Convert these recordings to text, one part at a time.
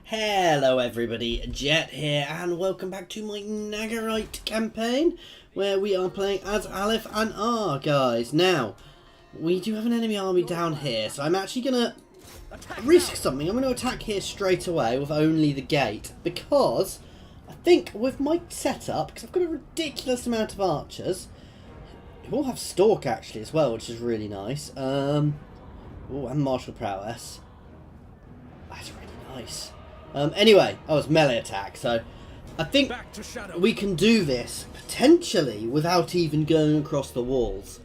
Hello everybody, Jet here, and welcome back to my Nargarythe campaign, where we are playing as Alith Anar, guys. Now, we do have an enemy army down here, so I'm actually going to risk something. I'm going to attack here straight away with only the gate, because I think with my setup, because I've got a ridiculous amount of archers, who all have stalk actually as well, which is really nice. Oh, and martial prowess. That's really nice. Anyway, it's melee attack, so I think we can do this potentially without even going across the walls.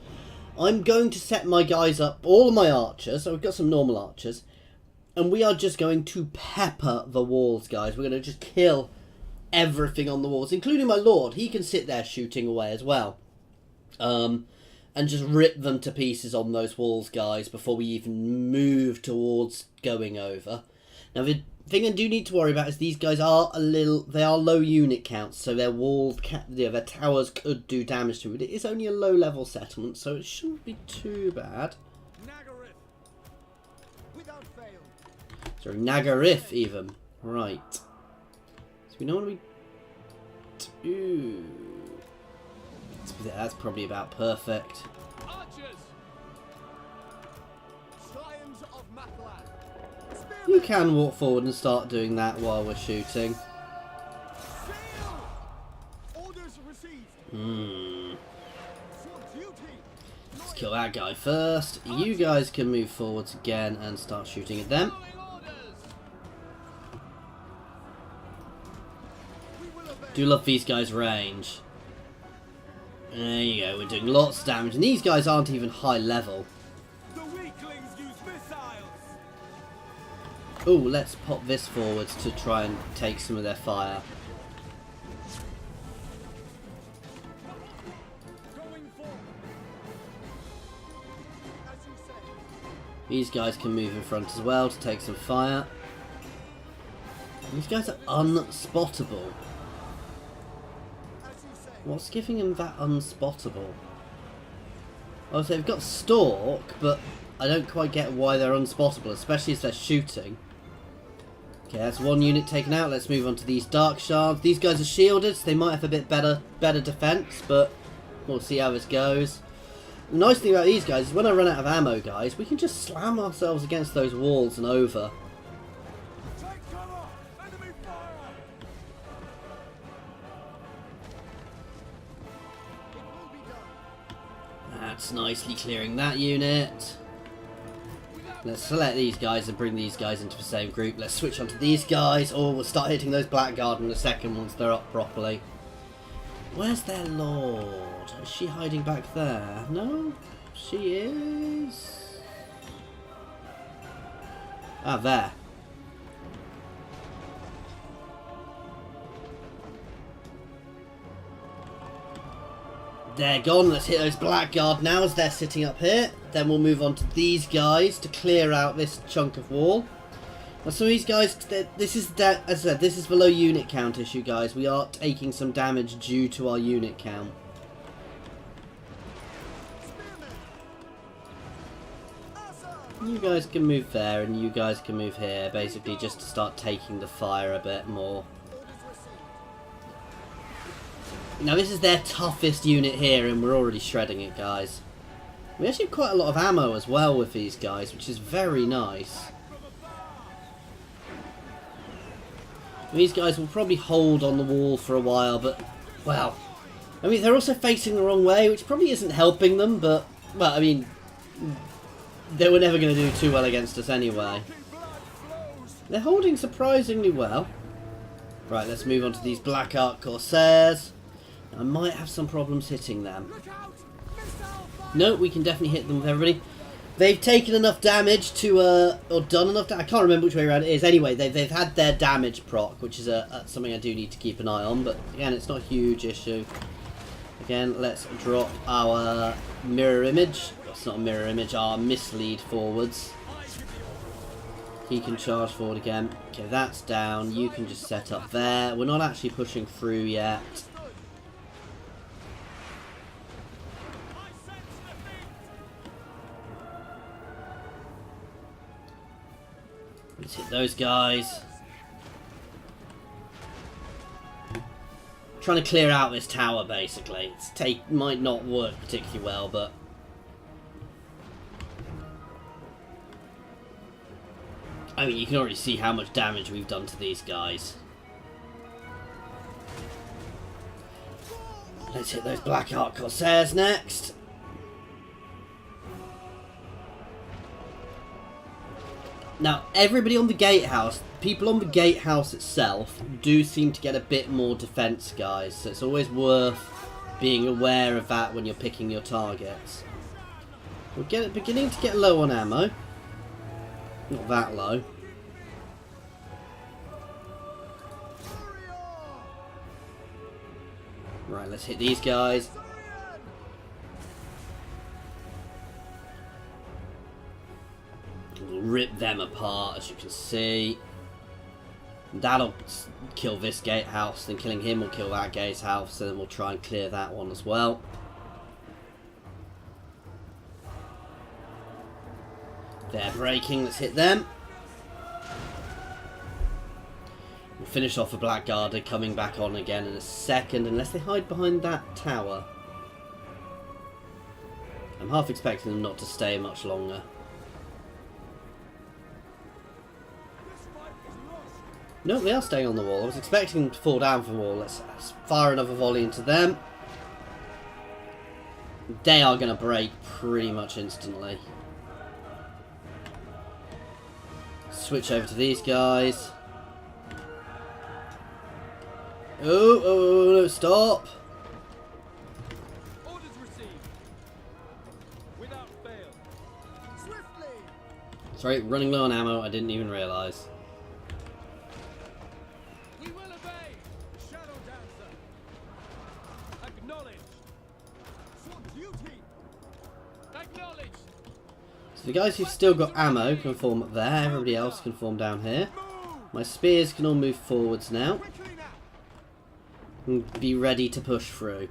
I'm going to set my guys up, all of my archers, so we've got some normal archers, and we are just going to pepper the walls, guys. We're going to just kill everything on the walls, including my lord. He can sit there shooting away as well. And just rip them to pieces on those walls, guys, before we even move towards going over. Now, the thing I do need to worry about is these guys are they are low unit counts, so their walls, their towers could do damage to them. But it is only a low level settlement, so it shouldn't be too bad. Nargarythe, without fail. Sorry, Nargarythe even. Right. So we know what we do. That's probably about perfect. Archers! Scions of Matlan. You can walk forward and start doing that while we're shooting. Sail! Orders received. For duty. Let's kill that guy first. You guys can move forwards again and start shooting at them. Do love these guys' range. There you go, we're doing lots of damage, and these guys aren't even high level. The weaklings use missiles. Oh, let's pop this forwards to try and take some of their fire. Going forward. As you say. These guys can move in front as well to take some fire. These guys are unspottable. What's giving them that unspottable? Oh, so they've got stalk, but I don't quite get why they're unspottable, especially as they're shooting. Okay, that's one unit taken out. Let's move on to these dark shards. These guys are shielded, so they might have a bit better defense, but we'll see how this goes. The nice thing about these guys is when I run out of ammo, guys, we can just slam ourselves against those walls and over. Take cover. Enemy fire. That's nicely clearing that unit. Let's select these guys and bring these guys into the same group. Let's switch onto these guys. Oh, we'll start hitting those blackguard in a second once they're up properly. Where's their lord? Is she hiding back there? No, she is. Ah, there. They're gone. Let's hit those blackguard now as they're sitting up here. Then we'll move on to these guys to clear out this chunk of wall. Now, some of these guys, this is as I said, this is the low unit count issue, guys. We are taking some damage due to our unit count. You guys can move there, and you guys can move here, basically just to start taking the fire a bit more. Now this is their toughest unit here, and we're already shredding it, guys. We actually have quite a lot of ammo as well with these guys, which is very nice. These guys will probably hold on the wall for a while, but, well, I mean, they're also facing the wrong way, which probably isn't helping them, but, well, I mean, they were never going to do too well against us anyway. They're holding surprisingly well. Right, let's move on to these Black Ark Corsairs. I might have some problems hitting them. No, we can definitely hit them with everybody. They've taken enough damage to, or done enough damage. I can't remember which way around it is. Anyway, they've had their damage proc, which is something I do need to keep an eye on. But again, it's not a huge issue. Again, let's drop our mirror image. It's not a mirror image, our mislead forwards. He can charge forward again. Okay, that's down. You can just set up there. We're not actually pushing through yet. Let's hit those guys. Trying to clear out this tower, basically. Might not work particularly well, but... I mean, you can already see how much damage we've done to these guys. Let's hit those Black Heart Corsairs next. Now, everybody on the gatehouse, people on the gatehouse itself, do seem to get a bit more defense, guys. So it's always worth being aware of that when you're picking your targets. We're beginning to get low on ammo. Not that low. Right, let's hit these guys. We'll rip them apart, as you can see. That'll kill this gatehouse, then killing him will kill that gatehouse, and then we'll try and clear that one as well. They're breaking, let's hit them. We'll finish off a Blackguarder coming back on again in a second, unless they hide behind that tower. I'm half expecting them not to stay much longer. No, they are staying on the wall. I was expecting them to fall down from the wall. Let's fire another volley into them. They are going to break pretty much instantly. Switch over to these guys. Oh, no, stop. Orders received. Without fail. Swiftly. Sorry, running low on ammo. I didn't even realise. We will obey. Shadow Dancer. Acknowledged. For duty. Acknowledged. So the guys who've still got ammo can form up there. Everybody else can form down here. My spears can all move forwards now. Quickly now. And be ready to push through.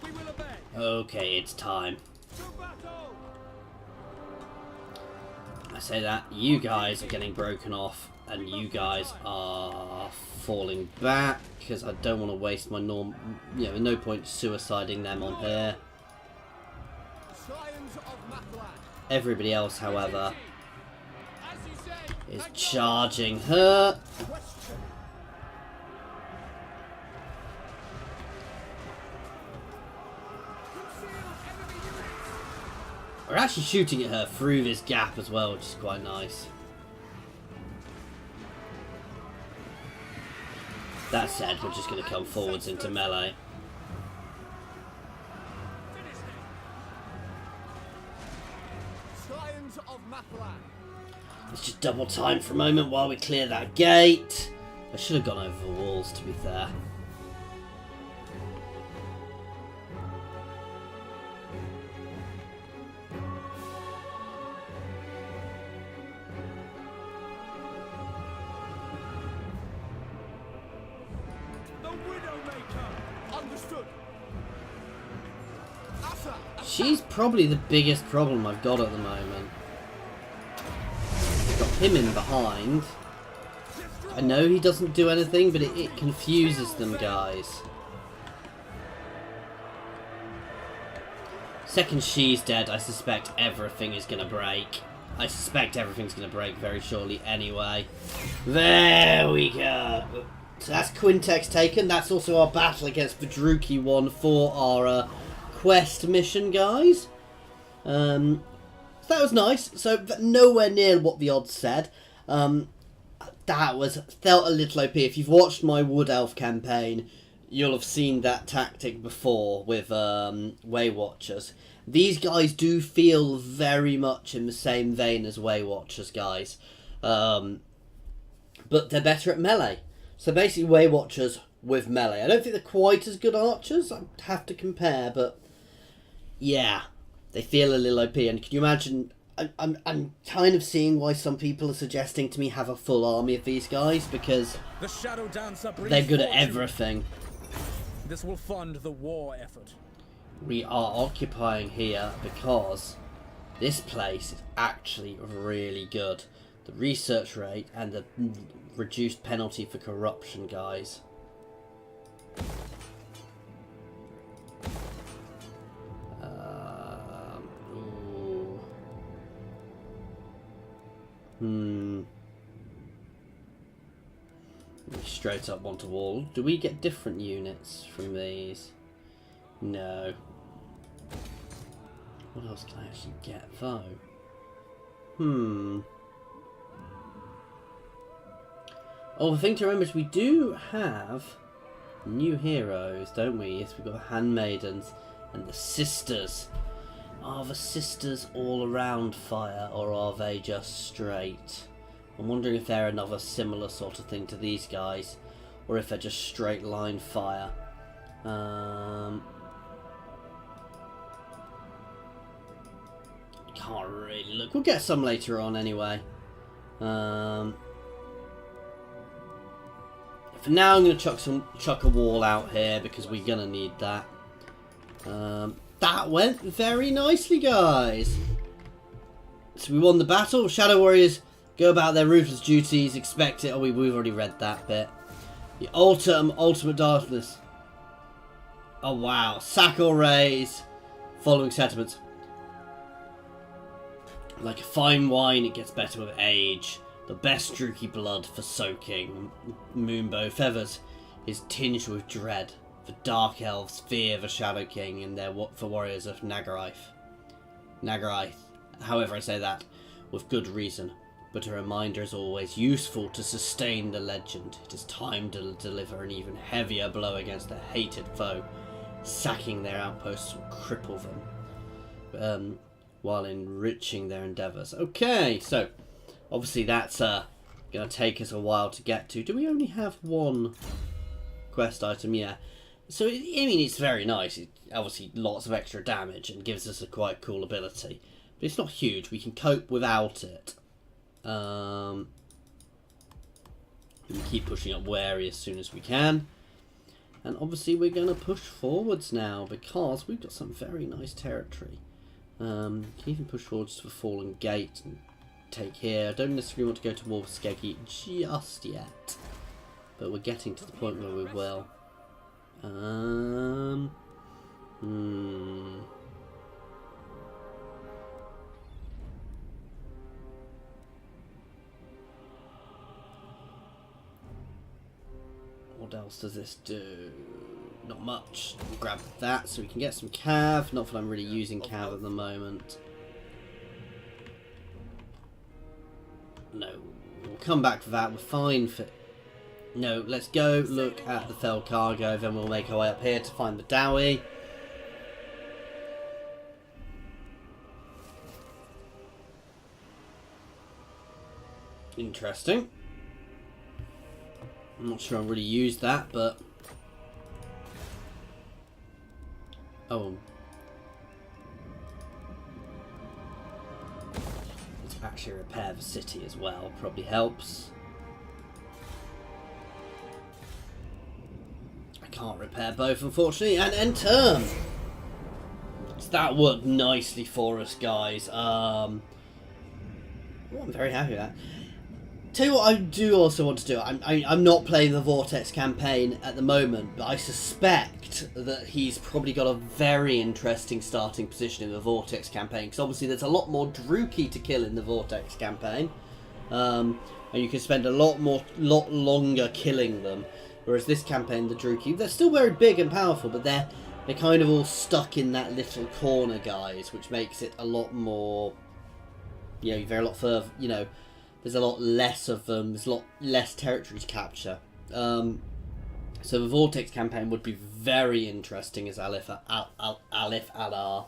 We will obey. Okay, it's time. To battle. I say that you guys are getting broken off and you guys are falling back because I don't want to waste my no point suiciding them on here. Scions of Mathlan. Everybody else, however, As you say. is charging her. Question. Conceal enemy units. We're actually shooting at her through this gap as well, which is quite nice. That said, we're just going to come forwards into melee. Finish him. Scions of Mathlan. Let's just double time for a moment while we clear that gate. I should have gone over the walls, to be fair. The Widowmaker. Understood. Asa. She's probably the biggest problem I've got at the moment. Got him in behind. I know he doesn't do anything, but it confuses them, guys. Second she's dead, I suspect everything is going to break. I suspect everything's going to break very shortly anyway. There we go. So that's Quintex taken. That's also our battle against Vidruki one for our quest mission, guys. So that was nice. So nowhere near what the odds said. That felt a little OP. If you've watched my Wood Elf campaign, you'll have seen that tactic before with Way Watchers. These guys do feel very much in the same vein as Way Watchers, guys. But they're better at melee. So basically Way Watchers with melee. I don't think they're quite as good archers. I'd have to compare, but yeah, they feel a little OP. And can you imagine? I'm kind of seeing why some people are suggesting to me have a full army of these guys, because The Shadow Dancer brings they're good at fortune. everything. This will fund the war effort. We are occupying here because this place is actually really good. the research rate, and the reduced penalty for corruption, guys. Straight up onto wall. Do we get different units from these? No. What else can I actually get though? Oh, the thing to remember is we do have new heroes, don't we? Yes, we've got handmaidens and the sisters. Are the sisters all around fire, or are they just straight? I'm wondering if they're another similar sort of thing to these guys, or if they're just straight line fire. Can't really look. We'll get some later on anyway. For now, I'm going to chuck a wall out here because we're going to need that. That went very nicely, guys. So we won the battle. Shadow Warriors go about their ruthless duties. Expect it. Oh, we've already read that bit. The ultimate darkness. Oh, wow. Sack or raise. Following sentiments. Like a fine wine, it gets better with age. The best Druki blood for soaking. Moonbow feathers is tinged with dread. The dark elves fear the Shadow King, and they're for warriors of Nargarythe. However, I say that with good reason. But a reminder is always useful to sustain the legend. It is time to deliver an even heavier blow against a hated foe. Sacking their outposts will cripple them, while enriching their endeavours. Okay, so obviously that's going to take us a while to get to. Do we only have one quest item? Yeah. So, I mean, it's very nice. It, obviously, lots of extra damage and gives us a quite cool ability. But it's not huge. We can cope without it. We keep pushing up wary as soon as we can. And obviously we're going to push forwards now because we've got some very nice territory. Can even push forwards to the Fallen Gate and take here. I don't necessarily want to go to War with Skeggy just yet. But we're getting to the point where we will. What else does this do? Not much. We'll grab that so we can get some cav. Not that I'm really using cav at the moment. No, we'll come back for that. We're fine for... No, let's go look at the Fell Cargo, then we'll make our way up here to find the Dowie. Interesting. I'm not sure I'll really use that, but... Oh. Let's actually repair the city as well, probably helps. Can't repair both, unfortunately, and end turn. So that worked nicely for us, guys. I'm very happy with that. Tell you what, I do also want to do. I'm not playing the Vortex campaign at the moment, but I suspect that he's probably got a very interesting starting position in the Vortex campaign, because obviously there's a lot more Druki to kill in the Vortex campaign, and you can spend a lot longer killing them. Whereas this campaign, the Druki, they're still very big and powerful, but they're kind of all stuck in that little corner, guys, which makes it a lot more, you know, they're a lot further, you know, there's a lot less of them, there's a lot less territory to capture. So the Vortex campaign would be very interesting as Alith Anar.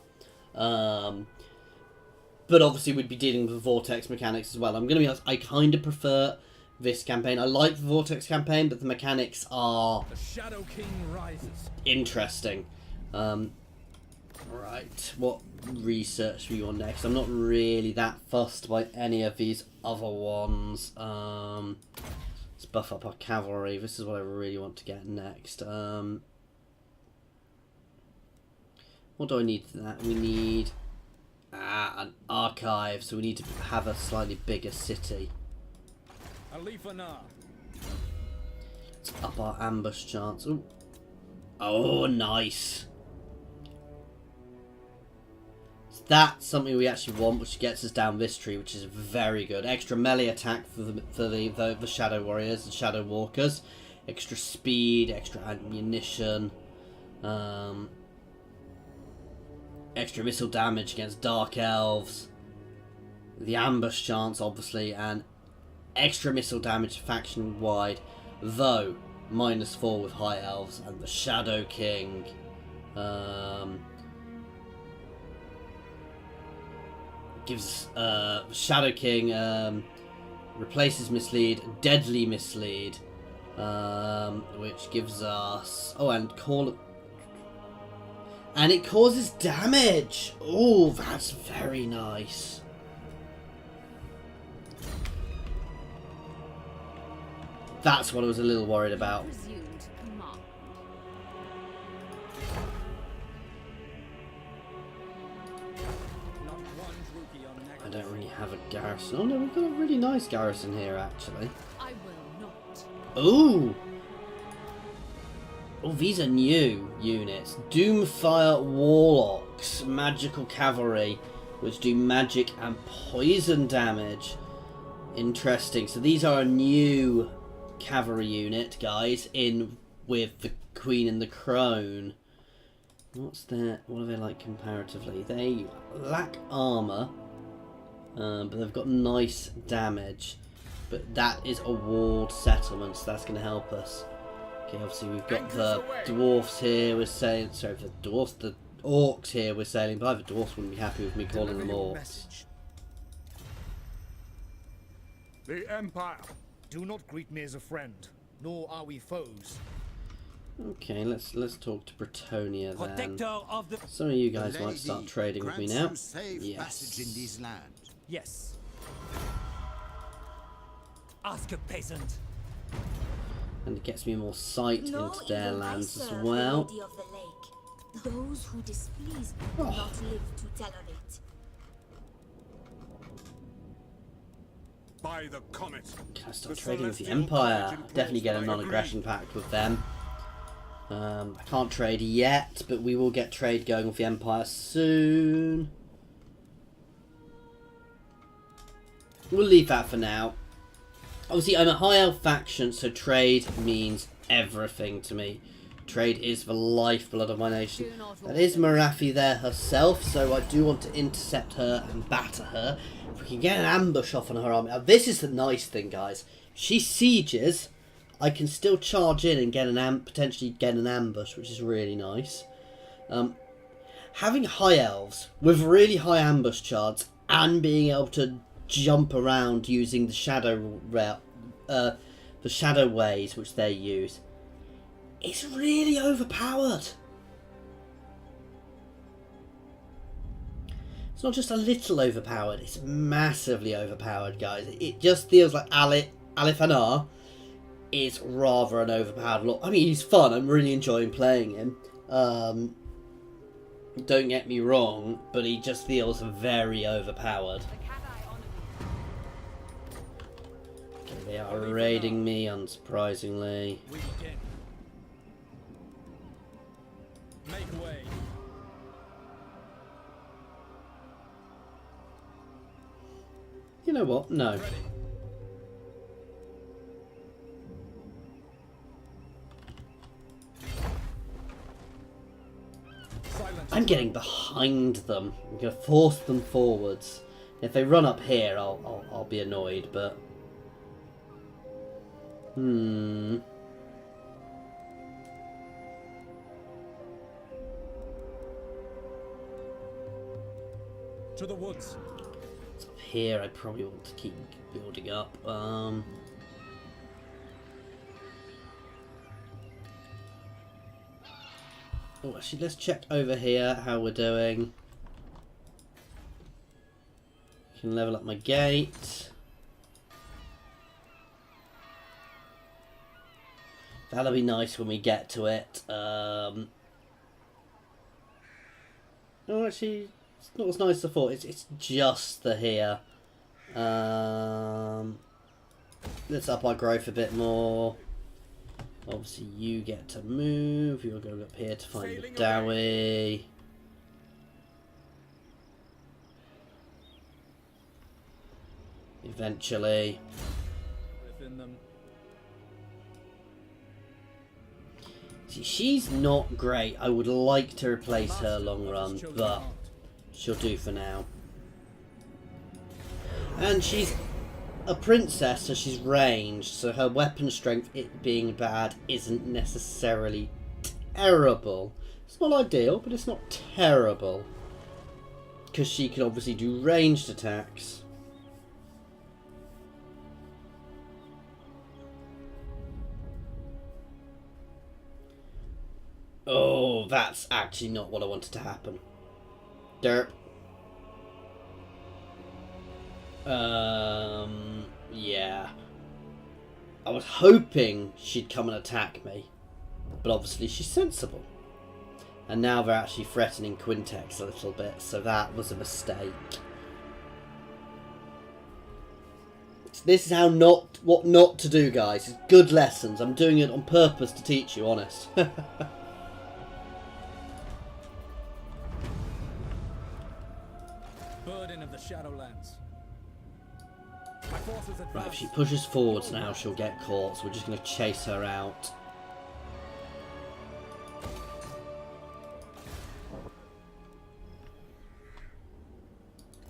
But obviously we'd be dealing with the Vortex mechanics as well. I'm going to be honest, I kind of prefer this campaign. I like the Vortex campaign, but the mechanics are the Shadow King rises. Interesting. Right, what research do we want next? I'm not really that fussed by any of these other ones. Let's buff up our cavalry. This is what I really want to get next. What do I need for that? We need an archive, so we need to have a slightly bigger city. Alith Anar. Let's up our ambush chance. Ooh. Oh, nice. So that's something we actually want, which gets us down this tree, which is very good. Extra melee attack for the Shadow Warriors and Shadow Walkers. Extra speed, extra ammunition. Extra missile damage against Dark Elves. The ambush chance, obviously, and extra missile damage faction-wide, though -4 with High Elves, and the Shadow King. Gives Shadow King replaces Mislead, Deadly Mislead, which gives us and it causes damage. Oh, that's very nice. That's what I was a little worried about. I don't really have a garrison. Oh no, we've got a really nice garrison here, actually. I will not. Ooh! Oh, these are new units. Doomfire Warlocks, Magical Cavalry, which do magic and poison damage. Interesting. So these are a new cavalry unit, guys, in with the Queen and the Crone. What are they like comparatively? They lack armor, but they've got nice damage. But that is a walled settlement, so that's going to help us. Okay, obviously we've got the dwarfs here. We're sailing. Sorry, the dwarfs, the orcs here. We're sailing by. The dwarfs wouldn't be happy with me calling them orcs. The Empire. Do not greet me as a friend, nor are we foes. Okay, let's talk to Bretonia then. Protector of the... Some of you guys might start trading with me now. Passage in these lands. Yes. Ask a peasant. And it gets me more sight into their lands as serve well. the Lady of the Lake. Those who displease me will not live to tell of it. By the comet. Can I start trading with the Empire? Definitely get a non-aggression pact with them. I can't trade yet, but we will get trade going with the Empire soon. We'll leave that for now. Obviously, I'm a High Elf faction, so trade means everything to me. Trade is the lifeblood of my nation. That is Morathi there herself, so I do want to intercept her and batter her. If we can get an ambush off on her army. Now, this is the nice thing, guys. If she sieges, I can still charge in and get potentially get an ambush, which is really nice. Having High Elves with really high ambush charts and being able to jump around using the shadow ways which they use, it's really overpowered. It's not just a little overpowered, it's massively overpowered, guys. It just feels like Alith Anar is rather an overpowered lot. I mean, he's fun, I'm really enjoying playing him. Don't get me wrong, but he just feels very overpowered. They are raiding me, unsurprisingly. We begin. Make way. You know what? No. Ready. Silence. I'm getting behind them. I'm going to force them forwards. If they run up here, I'll be annoyed, but... To the woods. It's up here, I probably want to keep building up. Oh, actually, let's check over here how we're doing. Can level up my gate. That'll be nice when we get to it. Oh, actually, it's not as nice as I thought. It's just the here. Let's up our growth a bit more. Obviously, you get to move. You'll go up here to find the Dowie. Eventually. Within them. See, she's not great. I would like to replace her long run, but she'll do for now. And she's a princess, so she's ranged, so her weapon strength, it being bad, isn't necessarily terrible. It's not ideal, but it's not terrible. Because she can obviously do ranged attacks. Oh, that's actually not what I wanted to happen. Derp. Yeah. I was hoping she'd come and attack me. But obviously she's sensible. And now they're actually threatening Quintex a little bit, so that was a mistake. This is how what not to do, guys. It's good lessons. I'm doing it on purpose to teach you, honest. Burden of the Shadowlands. My forces advance. Right, if she pushes forwards now, she'll get caught, so we're just going to chase her out.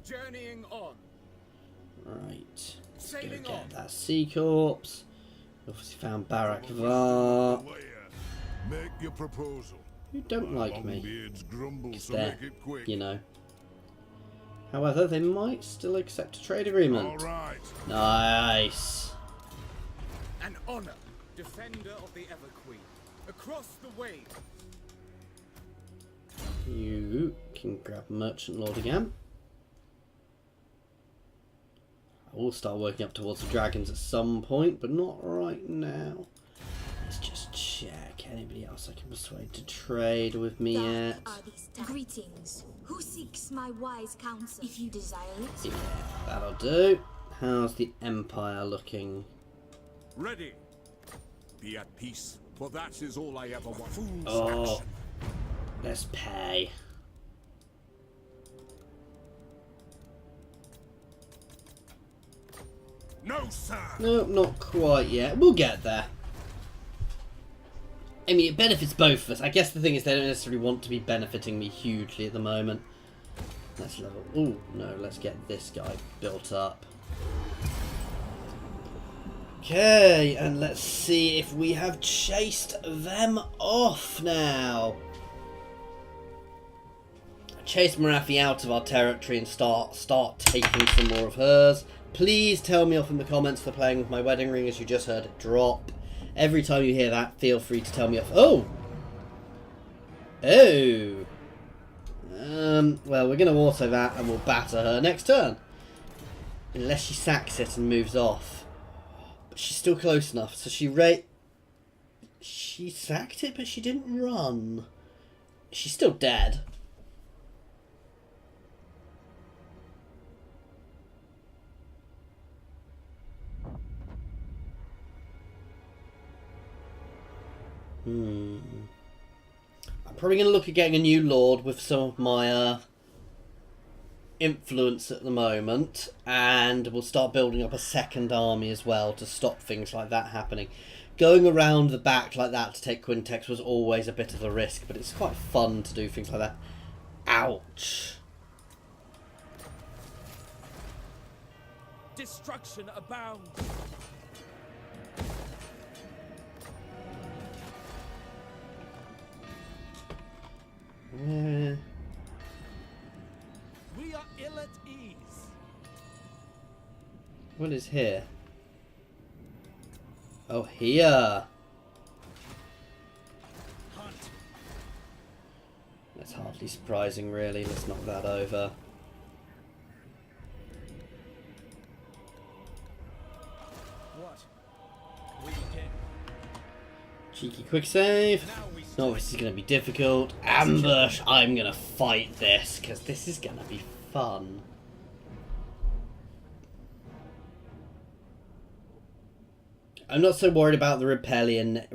Journeying on. Right, let's go Sailing get on. that Sea Corpse. Obviously found Barak Var. Make your proposal. Who don't like me. Longbeards grumble, so They're, make it quick. you know. However, they might still accept a trade agreement. All right. Nice. An honor, defender of the Everqueen. Across the way. You can grab Merchant Lord again. I will start working up towards the dragons at some point, but not right now. Let's just check. Anybody else I can persuade to trade with me yet? Greetings. Who seeks my wise counsel? If you desire it. Yeah, that'll do. How's the Empire looking? Ready. Be at peace, for that is all I ever want. Fool's Oh, action. let's pay. No, sir. No, not quite yet. We'll get there. I mean, it benefits both of us. I guess the thing is they don't necessarily want to be benefiting me hugely at the moment. Let's level... Oh, no, let's get this guy built up. Okay, and let's see if we have chased them off now. Chase Morathi out of our territory and start taking some more of hers. Please tell me off in the comments for playing with my wedding ring, as you just heard it drop. Every time you hear that, feel free to tell me off. Oh! Oh! Well, we're going to auto that and we'll batter her next turn. Unless she sacks it and moves off. But she's still close enough, so she sacked it, but she didn't run. She's still dead. I'm probably going to look at getting a new lord with some of my influence at the moment, and we'll start building up a second army as well to stop things like that happening. Going around the back like that to take Quintex was always a bit of a risk, but it's quite fun to do things like that. Ouch. Destruction abounds. Yeah. We are ill at ease. What is here? Oh, here. Hunt. That's hardly surprising, really. Let's knock that over. What? We begin. Cheeky quick save. Now we No, this is going to be difficult. Ambush. I'm going to fight this, because this is going to be fun. I'm not so worried about the rebellion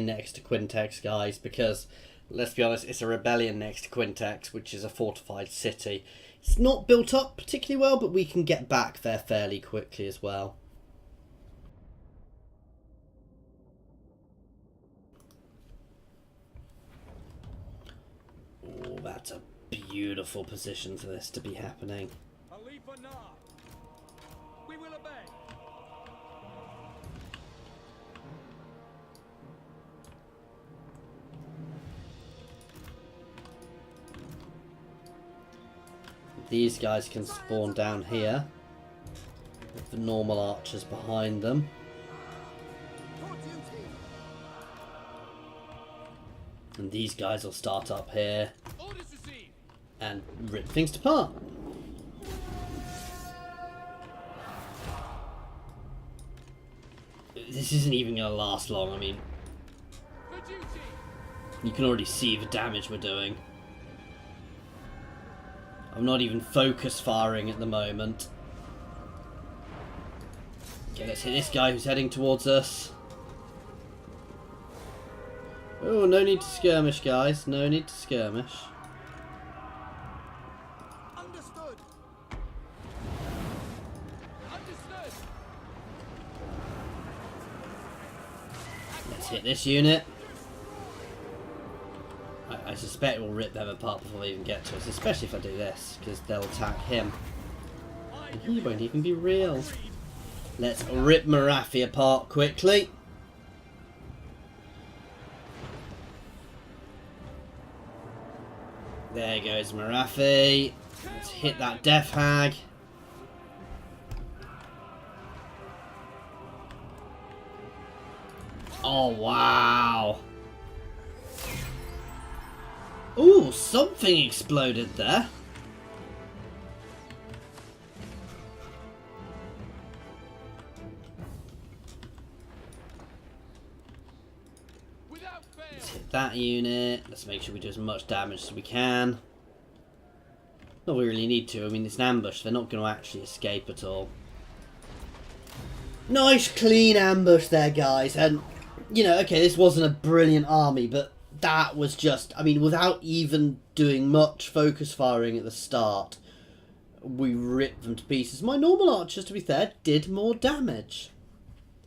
next to Quintex, guys, because let's be honest, it's a rebellion next to Quintex, which is a fortified city. It's not built up particularly well, but we can get back there fairly quickly as well. Oh, that's a beautiful position for this to be happening. Alith Anar. We will obey. These guys can spawn down here with the normal archers behind them. And these guys will start up here and rip things apart. This isn't even going to last long. I mean, you can already see the damage we're doing. I'm not even focus firing at the moment. Okay, let's hit this guy who's heading towards us. Oh, no need to skirmish, guys. No need to skirmish. Understood. Understood. Let's hit this unit. I suspect we'll rip them apart before they even get to us, especially if I do this, because they'll attack him. And he won't even be real. Let's rip Morathi apart quickly. There goes Morathi. Let's hit that Death Hag. Oh, wow. Ooh, something exploded there. Let's hit that unit. Let's make sure we do as much damage as we can. Not we really need to. I mean, it's an ambush. They're not going to actually escape at all. Nice, clean ambush there, guys. And, you know, okay, this wasn't a brilliant army, but that was just, I mean, without even doing much focus firing at the start, we ripped them to pieces. My normal archers, to be fair, did more damage.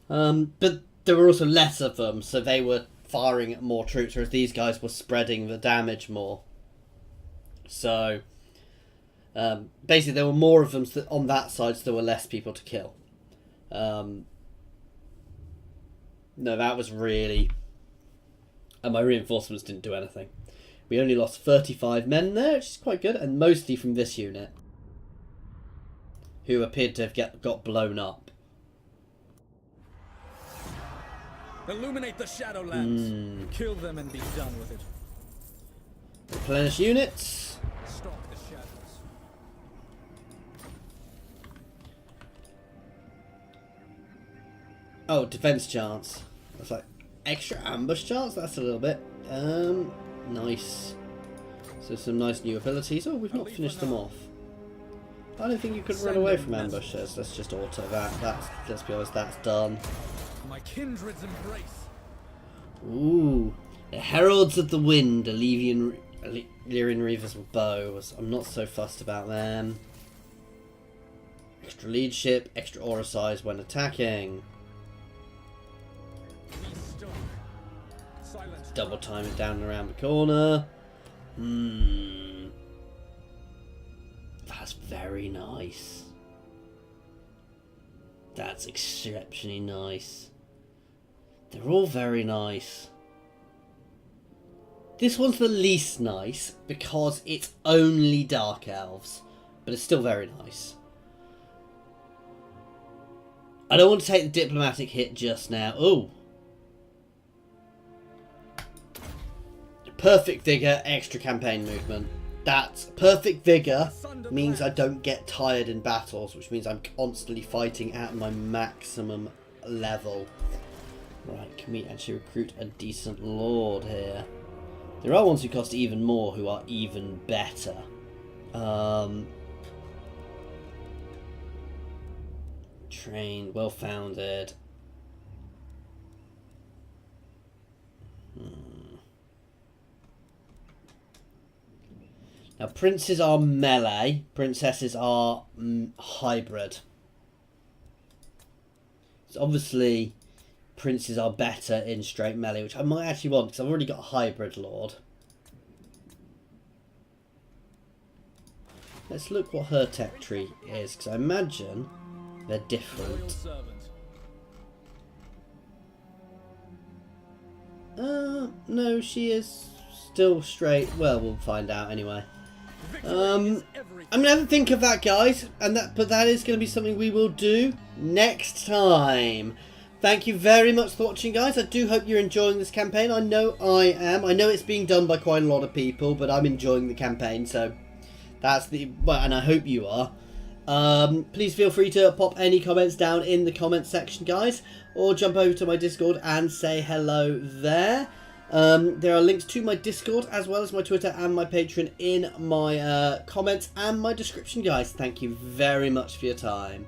But there were also less of them, so they were firing at more troops, whereas these guys were spreading the damage more. So, basically, there were more of them on that side, so there were less people to kill. No, that was really... And my reinforcements didn't do anything. We only lost 35 men there, which is quite good, and mostly from this unit, who appeared to have got blown up. Illuminate the Shadowlands. Kill them and be done with it. Replenish units. Stalk the shadows. Oh, defense chance. That's like extra ambush chance. That's a little bit. Nice. So some nice new abilities. Oh, we've not finished them off. I don't think you could run away from ambushes. Let's just auto that. Let's be honest, that's done. My kindred's embrace. Ooh, the Heralds of the Wind, Illyrian Reavers with bows. I'm not so fussed about them. Extra leadership, extra aura size when attacking. Double time it down and around the corner. That's very nice. That's exceptionally nice. They're all very nice. This one's the least nice because it's only Dark Elves, but it's still very nice. I don't want to take the diplomatic hit just now. Ooh. Perfect Vigor, extra campaign movement. That's perfect Vigor means I don't get tired in battles, which means I'm constantly fighting at my maximum level. Right, can we actually recruit a decent lord here? There are ones who cost even more who are even better. trained, well-founded. Now, princes are melee. Princesses are hybrid. So obviously, princes are better in straight melee, which I might actually want because I've already got a hybrid lord. Let's look what her tech tree is, because I imagine they're Loyal different. servant. No, she is still straight. Well, we'll find out anyway. Victory is everything. I'm gonna have to think of that, guys, but that is gonna be something we will do next time. Thank you very much for watching, guys. I do hope you're enjoying this campaign. I know I am. I know it's being done by quite a lot of people, but I'm enjoying the campaign, so that's well, and I hope you are. Please feel free to pop any comments down in the comments section, guys, or jump over to my Discord and say hello there. There are links to my Discord as well as my Twitter and my Patreon in my comments and my description, guys. Thank you very much for your time.